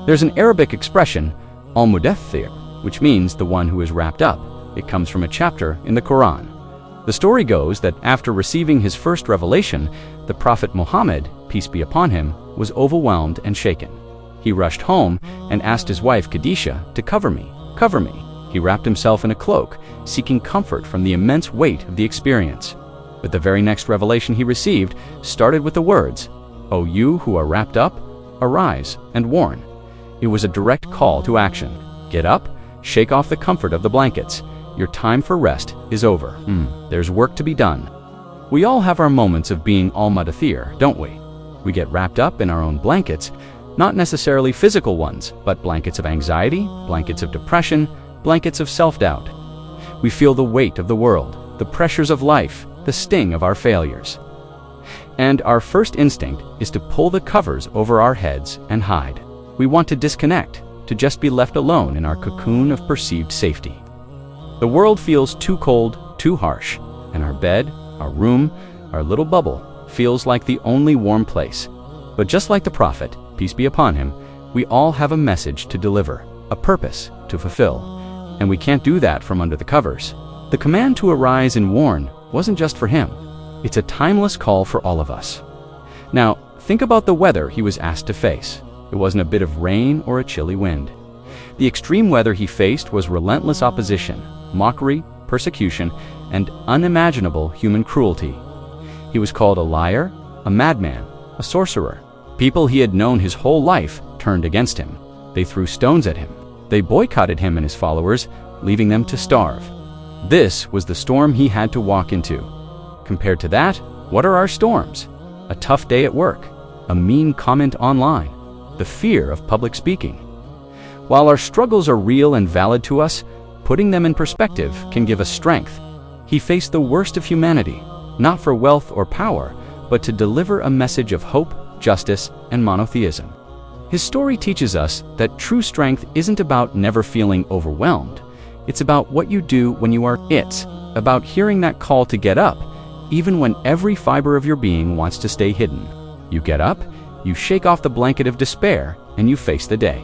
There's an Arabic expression, al-mudaththir, which means the one who is wrapped up. It comes from a chapter in the Qur'an. The story goes that after receiving his first revelation, the Prophet Muhammad, peace be upon him, was overwhelmed and shaken. He rushed home and asked his wife Khadijah to cover me, cover me. He wrapped himself in a cloak, seeking comfort from the immense weight of the experience. But the very next revelation he received started with the words, "O you who are wrapped up, arise and warn." It was a direct call to action. Get up, shake off the comfort of the blankets. Your time for rest is over. There's work to be done. We all have our moments of being al-mudaththir, don't we? We get wrapped up in our own blankets, not necessarily physical ones, but blankets of anxiety, blankets of depression, blankets of self-doubt. We feel the weight of the world, the pressures of life, the sting of our failures. And our first instinct is to pull the covers over our heads and hide. We want to disconnect, to just be left alone in our cocoon of perceived safety. The world feels too cold, too harsh, and our bed, our room, our little bubble feels like the only warm place. But just like the Prophet, peace be upon him, we all have a message to deliver, a purpose to fulfill. And we can't do that from under the covers. The command to arise and warn wasn't just for him. It's a timeless call for all of us. Now, think about the weather he was asked to face. It wasn't a bit of rain or a chilly wind. The extreme weather he faced was relentless opposition, mockery, persecution, and unimaginable human cruelty. He was called a liar, a madman, a sorcerer. People he had known his whole life turned against him. They threw stones at him. They boycotted him and his followers, leaving them to starve. This was the storm he had to walk into. Compared to that, what are our storms? A tough day at work, a mean comment online, the fear of public speaking. While our struggles are real and valid to us, putting them in perspective can give us strength. He faced the worst of humanity, not for wealth or power, but to deliver a message of hope, justice, and monotheism. His story teaches us that true strength isn't about never feeling overwhelmed. It's about what you do when you are it, about hearing that call to get up, even when every fiber of your being wants to stay hidden. You get up, you shake off the blanket of despair, and you face the day.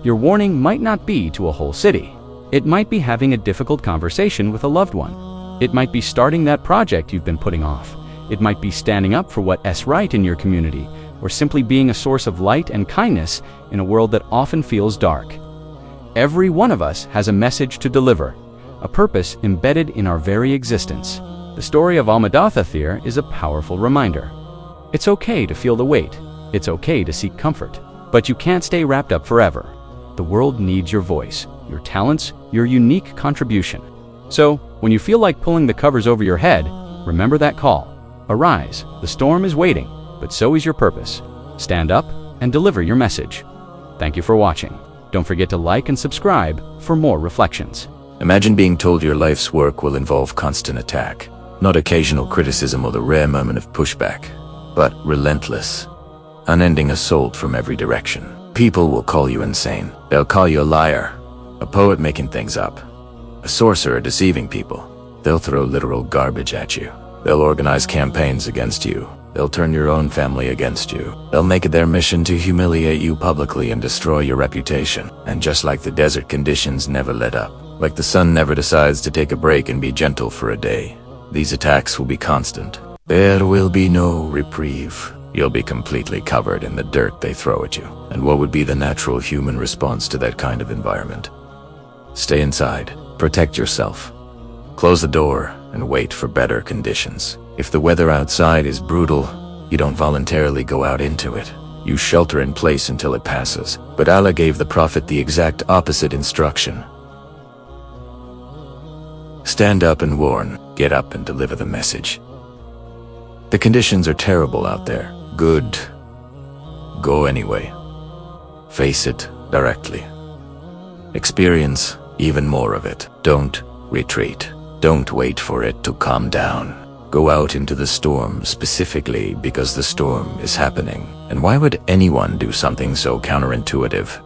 Your warning might not be to a whole city. It might be having a difficult conversation with a loved one. It might be starting that project you've been putting off. It might be standing up for what's right in your community, or simply being a source of light and kindness in a world that often feels dark. Every one of us has a message to deliver, a purpose embedded in our very existence. The story of al-mudaththir is a powerful reminder. It's okay to feel the weight. It's okay to seek comfort. But you can't stay wrapped up forever. The world needs your voice, your talents, your unique contribution. So, when you feel like pulling the covers over your head, remember that call. Arise, the storm is waiting, but so is your purpose. Stand up and deliver your message. Thank you for watching. Don't forget to like and subscribe for more reflections. Imagine being told your life's work will involve constant attack. Not occasional criticism or the rare moment of pushback, but relentless, unending assault from every direction. People will call you insane. They'll call you a liar, a poet making things up, a sorcerer deceiving people. They'll throw literal garbage at you. They'll organize campaigns against you. They'll turn your own family against you. They'll make it their mission to humiliate you publicly and destroy your reputation. And just like the desert, conditions never let up. Like the sun never decides to take a break and be gentle for a day. These attacks will be constant. There will be no reprieve. You'll be completely covered in the dirt they throw at you. And what would be the natural human response to that kind of environment? Stay inside. Protect yourself. Close the door and wait for better conditions. If the weather outside is brutal, you don't voluntarily go out into it. You shelter in place until it passes. But Allah gave the Prophet the exact opposite instruction. Stand up and warn. Get up and deliver the message. The conditions are terrible out there. Good. Go anyway. Face it directly. Experience even more of it. Don't retreat. Don't wait for it to calm down. Go out into the storm specifically because the storm is happening. And why would anyone do something so counterintuitive?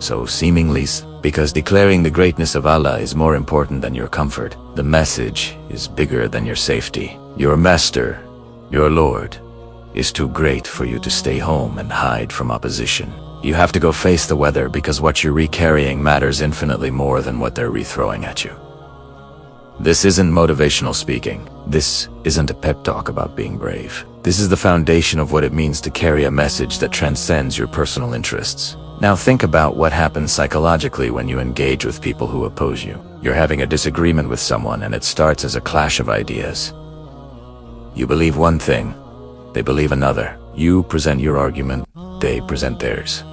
So seemingly, because declaring the greatness of Allah is more important than your comfort. The message is bigger than your safety. Your master, your Lord, is too great for you to stay home and hide from opposition. You have to go face the weather because what you're re-carrying matters infinitely more than what they're re-throwing at you. This isn't motivational speaking. This isn't a pep talk about being brave. This is the foundation of what it means to carry a message that transcends your personal interests. Now think about what happens psychologically when you engage with people who oppose you. You're having a disagreement with someone and it starts as a clash of ideas. You believe one thing, they believe another. You present your argument, they present theirs.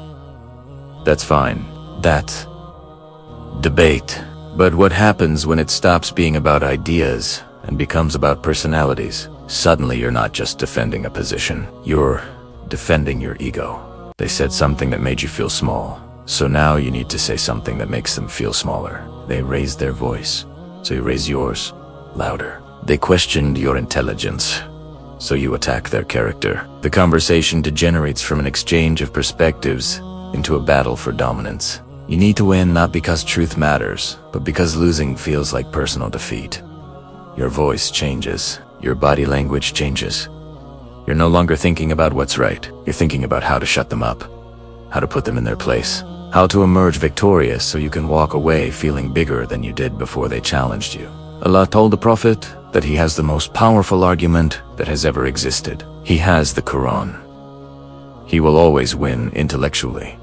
That's fine. That's debate. But what happens when it stops being about ideas and becomes about personalities? Suddenly you're not just defending a position, you're defending your ego. They said something that made you feel small, so now you need to say something that makes them feel smaller. They raised their voice, so you raise yours louder. They questioned your intelligence, so you attack their character. The conversation degenerates from an exchange of perspectives into a battle for dominance. You need to win not because truth matters, but because losing feels like personal defeat. Your voice changes. Your body language changes. You're no longer thinking about what's right. You're thinking about how to shut them up, how to put them in their place, how to emerge victorious so you can walk away feeling bigger than you did before they challenged you. Allah told the Prophet that he has the most powerful argument that has ever existed. He has the Qur'an. He will always win intellectually.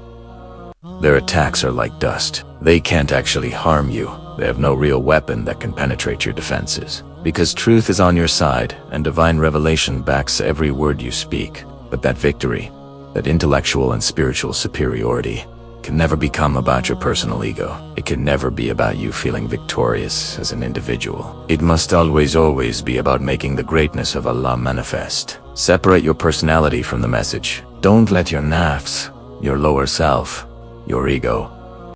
Their attacks are like dust. They can't actually harm you. They have no real weapon that can penetrate your defenses. Because truth is on your side and divine revelation backs every word you speak. But that victory, that intellectual and spiritual superiority, can never become about your personal ego. It can never be about you feeling victorious as an individual. It must always be about making the greatness of Allah manifest. Separate your personality from the message. Don't let your nafs, your lower self, your ego,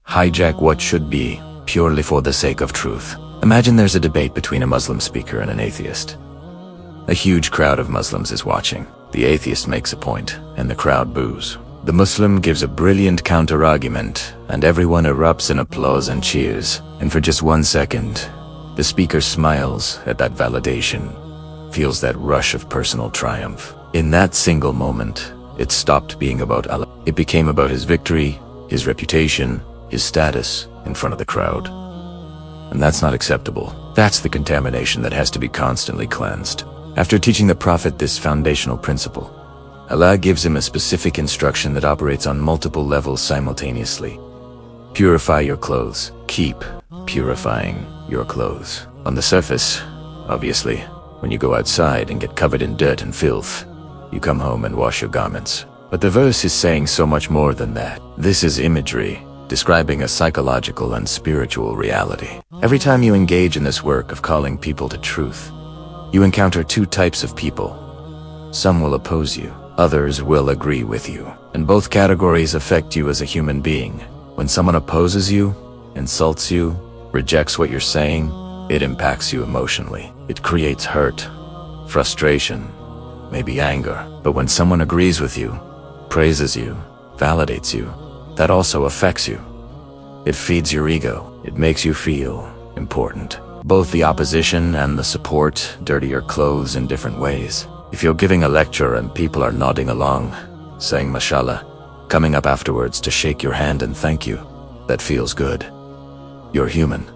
hijack what should be purely for the sake of truth. Imagine there's a debate between a Muslim speaker and an atheist. A huge crowd of Muslims is watching. The atheist makes a point, and the crowd boos. The Muslim gives a brilliant counter-argument, and everyone erupts in applause and cheers. And for just 1 second, the speaker smiles at that validation, feels that rush of personal triumph. In that single moment, it stopped being about Allah. It became about his victory, his reputation, his status in front of the crowd. And that's not acceptable. That's the contamination that has to be constantly cleansed. After teaching the Prophet this foundational principle, Allah gives him a specific instruction that operates on multiple levels simultaneously. Purify your clothes. Keep purifying your clothes. On the surface, obviously, when you go outside and get covered in dirt and filth, you come home and wash your garments. But the verse is saying so much more than that. This is imagery, describing a psychological and spiritual reality. Every time you engage in this work of calling people to truth, you encounter two types of people. Some will oppose you, others will agree with you. And both categories affect you as a human being. When someone opposes you, insults you, rejects what you're saying, it impacts you emotionally. It creates hurt, frustration, maybe anger. But when someone agrees with you, praises you, validates you, that also affects you. It feeds your ego. It makes you feel important. Both the opposition and the support dirty your clothes in different ways. If you're giving a lecture and people are nodding along, saying mashallah, coming up afterwards to shake your hand and thank you, that feels good. You're human.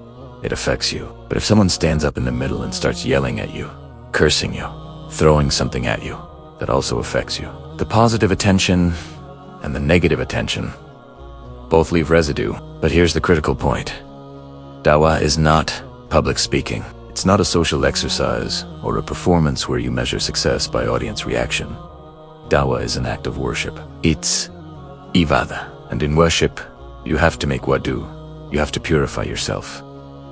It affects you. But if someone stands up in the middle and starts yelling at you, cursing you, throwing something at you, that also affects you. The positive attention and the negative attention both leave residue. But here's the critical point. Dawah is not public speaking. It's not a social exercise or a performance where you measure success by audience reaction. Dawah is an act of worship. It's ibadah. And in worship, you have to make wudu. You have to purify yourself.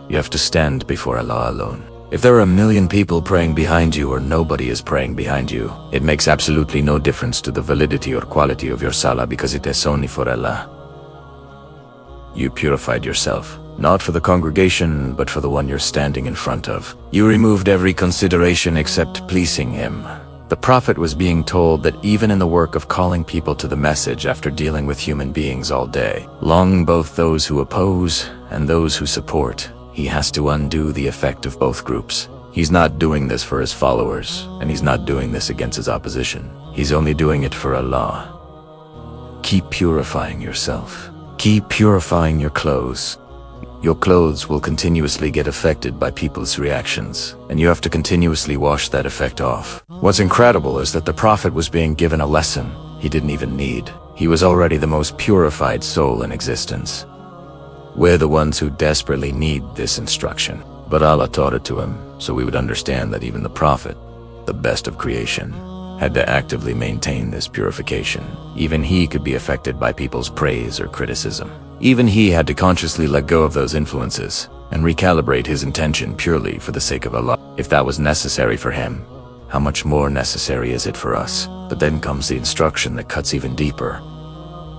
You have to stand before Allah alone. If there are 1 million people praying behind you or nobody is praying behind you, it makes absolutely no difference to the validity or quality of your salah because it is only for Allah. You purified yourself, not for the congregation, but for the one you're standing in front of. You removed every consideration except pleasing him. The Prophet was being told that even in the work of calling people to the message after dealing with human beings all day, long both those who oppose and those who support, he has to undo the effect of both groups. He's not doing this for his followers, and he's not doing this against his opposition. He's only doing it for Allah. Keep purifying yourself. Keep purifying your clothes. Your clothes will continuously get affected by people's reactions, and you have to continuously wash that effect off. What's incredible is that the Prophet was being given a lesson he didn't even need. He was already the most purified soul in existence. We're the ones who desperately need this instruction. But Allah taught it to him, so we would understand that even the Prophet, the best of creation, had to actively maintain this purification. Even he could be affected by people's praise or criticism. Even he had to consciously let go of those influences and recalibrate his intention purely for the sake of Allah. If that was necessary for him, how much more necessary is it for us? But then comes the instruction that cuts even deeper.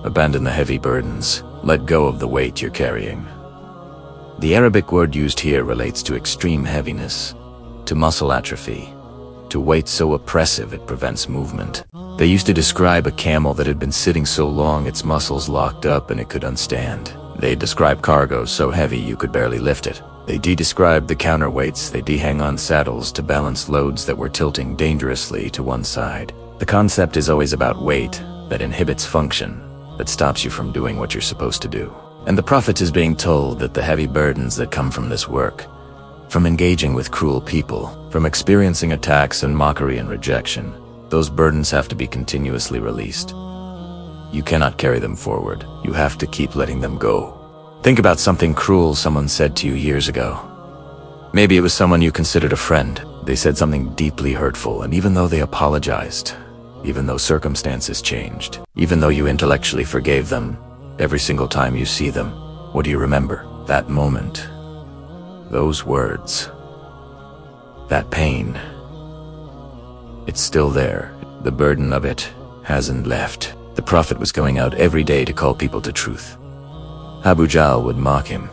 Abandon the heavy burdens. Let go of the weight you're carrying. The Arabic word used here relates to extreme heaviness, to muscle atrophy, to weight so oppressive it prevents movement. They used to describe a camel that had been sitting so long its muscles locked up and it could unstand. They described cargo so heavy you could barely lift it. They described the counterweights they hang on saddles to balance loads that were tilting dangerously to one side. The concept is always about weight that inhibits function, that stops you from doing what you're supposed to do. And the Prophet is being told that the heavy burdens that come from this work, from engaging with cruel people, from experiencing attacks and mockery and rejection, those burdens have to be continuously released. You cannot carry them forward. You have to keep letting them go. Think about something cruel someone said to you years ago. Maybe it was someone you considered a friend. They said something deeply hurtful, and even though they apologized, even though circumstances changed, even though you intellectually forgave them, every single time you see them, what do you remember? That moment. Those words. That pain. It's still there. The burden of it hasn't left. The Prophet was going out every day to call people to truth. Abu Jahl would mock him.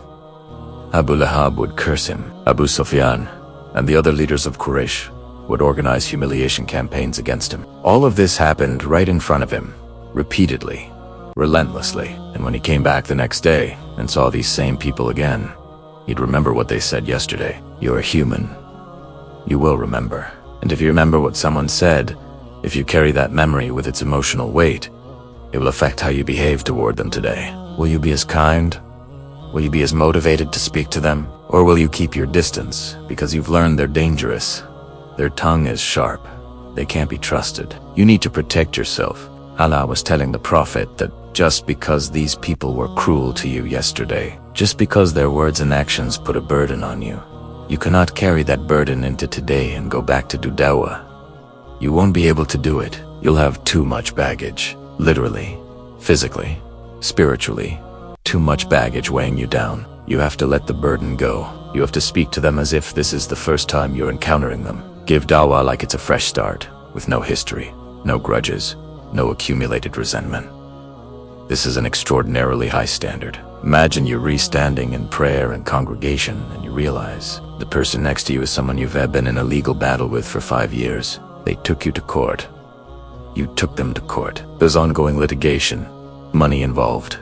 Abu Lahab would curse him. Abu Sufyan and the other leaders of Quraysh would organize humiliation campaigns against him. All of this happened right in front of him, repeatedly, relentlessly. And when he came back the next day and saw these same people again, he'd remember what they said yesterday. You're human. You will remember. And if you remember what someone said, if you carry that memory with its emotional weight, it will affect how you behave toward them today. Will you be as kind? Will you be as motivated to speak to them? Or will you keep your distance because you've learned they're dangerous? Their tongue is sharp. They can't be trusted. You need to protect yourself. Allah was telling the Prophet that just because these people were cruel to you yesterday, just because their words and actions put a burden on you, you cannot carry that burden into today and go back to do Dawah. You won't be able to do it. You'll have too much baggage. Literally, physically, spiritually. Too much baggage weighing you down. You have to let the burden go. You have to speak to them as if this is the first time you're encountering them. Give Dawah like it's a fresh start, with no history, no grudges, no accumulated resentment. This is an extraordinarily high standard. Imagine you're re-standing in prayer and congregation and you realize the person next to you is someone you've been in a legal battle with for 5 years. They took you to court. You took them to court. There's ongoing litigation, money involved,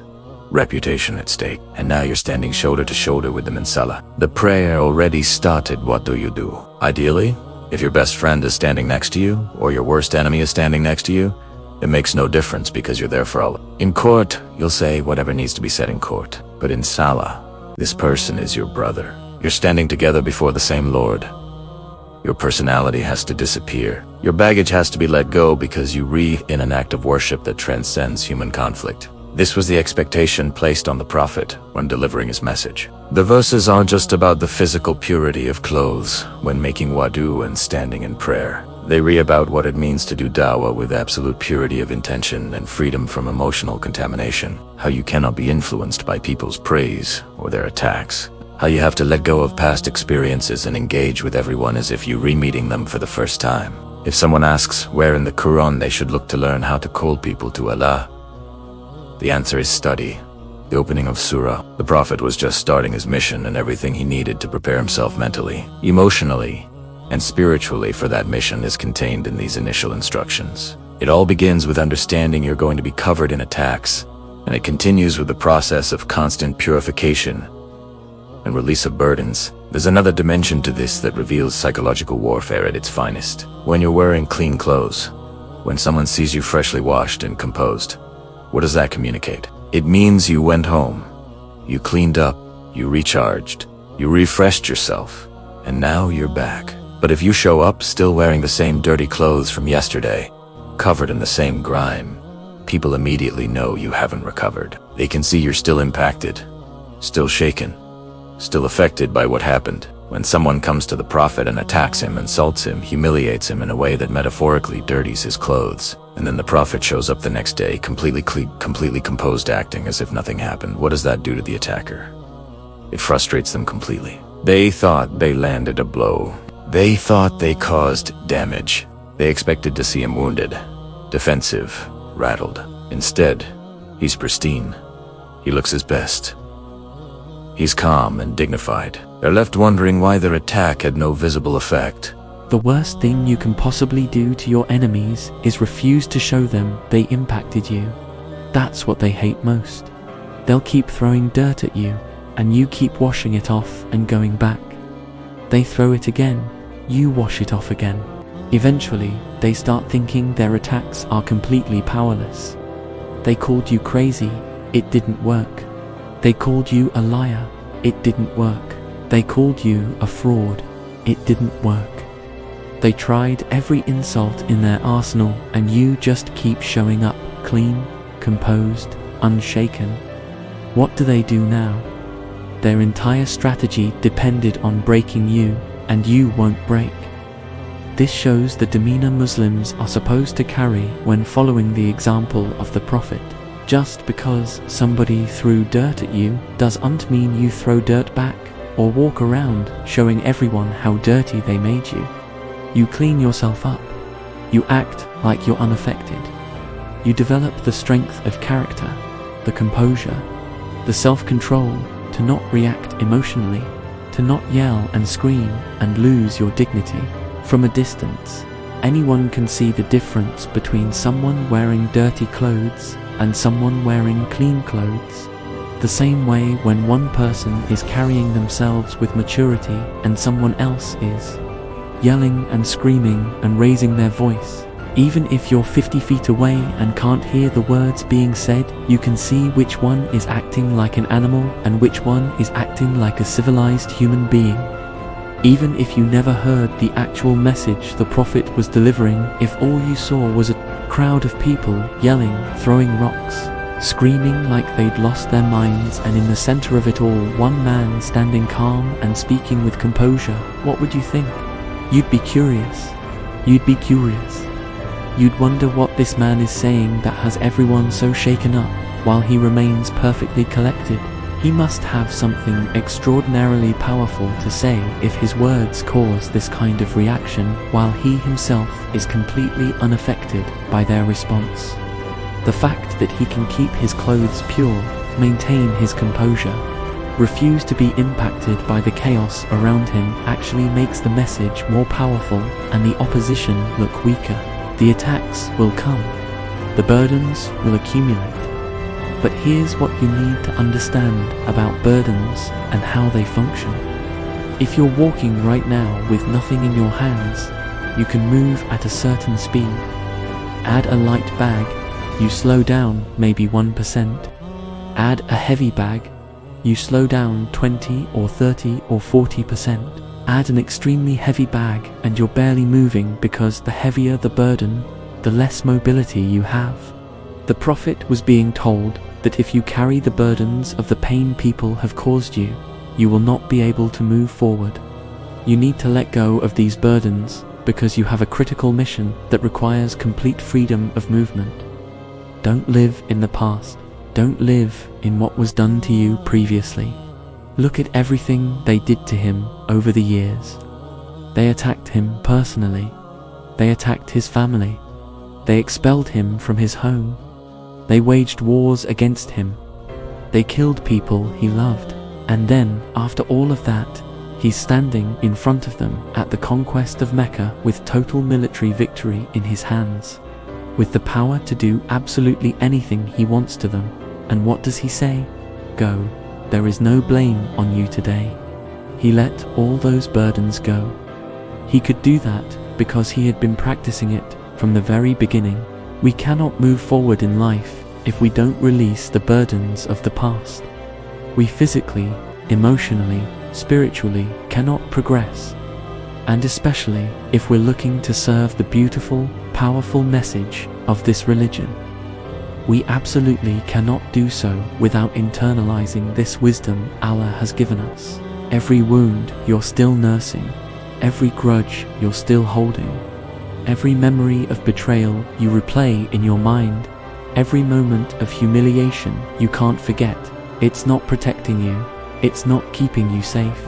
reputation at stake, and now you're standing shoulder to shoulder with them in Salah. The prayer already started. What do you do? Ideally, if your best friend is standing next to you, or your worst enemy is standing next to you, it makes no difference because you're there for Allah. In court, you'll say whatever needs to be said in court. But in Salah, this person is your brother. You're standing together before the same Lord. Your personality has to disappear. Your baggage has to be let go because you in an act of worship that transcends human conflict. This was the expectation placed on the Prophet when delivering his message. The verses aren't just about the physical purity of clothes when making wudu and standing in prayer. They read about what it means to do Dawah with absolute purity of intention and freedom from emotional contamination. How you cannot be influenced by people's praise or their attacks. How you have to let go of past experiences and engage with everyone as if you're re-meeting them for the first time. If someone asks where in the Qur'an they should look to learn how to call people to Allah, the answer is study. The opening of Surah. The Prophet was just starting his mission and everything he needed to prepare himself mentally, emotionally, and spiritually for that mission is contained in these initial instructions. It all begins with understanding you're going to be covered in attacks, and it continues with the process of constant purification and release of burdens. There's another dimension to this that reveals psychological warfare at its finest. When you're wearing clean clothes, when someone sees you freshly washed and composed, What does that communicate? It means you went home. You cleaned up, you recharged, you refreshed yourself, and now you're back. But if you show up still wearing the same dirty clothes from yesterday, covered in the same grime, people immediately know you haven't recovered. They can see you're still impacted, still shaken, still affected by what happened. When someone comes to the Prophet and attacks him, insults him, humiliates him in a way that metaphorically dirties his clothes, and then the Prophet shows up the next day completely composed, acting as if nothing happened, what does that do to the attacker? It frustrates them completely. They thought they landed a blow. They thought they caused damage. They expected to see him wounded, defensive, rattled. Instead, he's pristine. He looks his best. He's calm and dignified. They're left wondering why their attack had no visible effect. The worst thing you can possibly do to your enemies is refuse to show them they impacted you. That's what they hate most. They'll keep throwing dirt at you, and you keep washing it off and going back. They throw it again, you wash it off again. Eventually, they start thinking their attacks are completely powerless. They called you crazy, it didn't work. They called you a liar, it didn't work. They called you a fraud, it didn't work. They tried every insult in their arsenal, and you just keep showing up, clean, composed, unshaken. What do they do now? Their entire strategy depended on breaking you, and you won't break. This shows the demeanor Muslims are supposed to carry when following the example of the Prophet. Just because somebody threw dirt at you doesn't mean you throw dirt back, or walk around showing everyone how dirty they made you. You clean yourself up. You act like you're unaffected. You develop the strength of character, the composure, the self-control to not react emotionally, to not yell and scream and lose your dignity. From a distance, anyone can see the difference between someone wearing dirty clothes and someone wearing clean clothes. The same way when one person is carrying themselves with maturity and someone else is yelling and screaming and raising their voice. Even if you're 50 feet away and can't hear the words being said, you can see which one is acting like an animal and which one is acting like a civilized human being. Even if you never heard the actual message the Prophet was delivering, if all you saw was a crowd of people yelling, throwing rocks, screaming like they'd lost their minds, and in the center of it all, one man standing calm and speaking with composure, what would you think? You'd be curious. You'd be curious. You'd wonder what this man is saying that has everyone so shaken up, while he remains perfectly collected. He must have something extraordinarily powerful to say if his words cause this kind of reaction, while he himself is completely unaffected by their response. The fact that he can keep his clothes pure, maintain his composure, refuse to be impacted by the chaos around him actually makes the message more powerful and the opposition look weaker. The attacks will come. The burdens will accumulate. But here's what you need to understand about burdens and how they function. If you're walking right now with nothing in your hands, you can move at a certain speed. Add a light bag, you slow down maybe 1%. Add a heavy bag, you slow down 20 or 30 or 40%. Add an extremely heavy bag and you're barely moving because the heavier the burden, the less mobility you have. The Prophet was being told that if you carry the burdens of the pain people have caused you, you will not be able to move forward. You need to let go of these burdens because you have a critical mission that requires complete freedom of movement. Don't live in the past. Don't live in what was done to you previously. Look at everything they did to him over the years. They attacked him personally. They attacked his family. They expelled him from his home. They waged wars against him. They killed people he loved. And then, after all of that, he's standing in front of them at the conquest of Mecca with total military victory in his hands, with the power to do absolutely anything he wants to them. And what does he say? Go. There is no blame on you today. He let all those burdens go. He could do that because he had been practicing it from the very beginning. We cannot move forward in life if we don't release the burdens of the past. We physically, emotionally, spiritually cannot progress. And especially if we're looking to serve the beautiful, powerful message of this religion. We absolutely cannot do so without internalizing this wisdom Allah has given us. Every wound you're still nursing, every grudge you're still holding, every memory of betrayal you replay in your mind, every moment of humiliation you can't forget, it's not protecting you, it's not keeping you safe,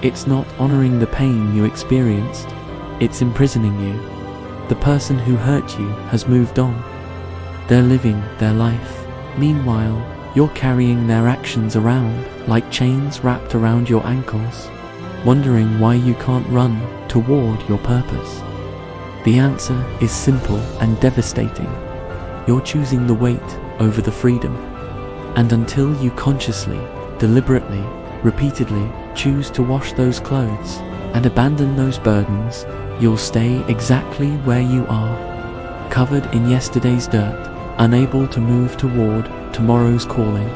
it's not honoring the pain you experienced, it's imprisoning you. The person who hurt you has moved on. They're living their life. Meanwhile, you're carrying their actions around like chains wrapped around your ankles, wondering why you can't run toward your purpose. The answer is simple and devastating. You're choosing the weight over the freedom. And until you consciously, deliberately, repeatedly choose to wash those clothes and abandon those burdens, you'll stay exactly where you are, covered in yesterday's dirt, unable to move toward tomorrow's calling.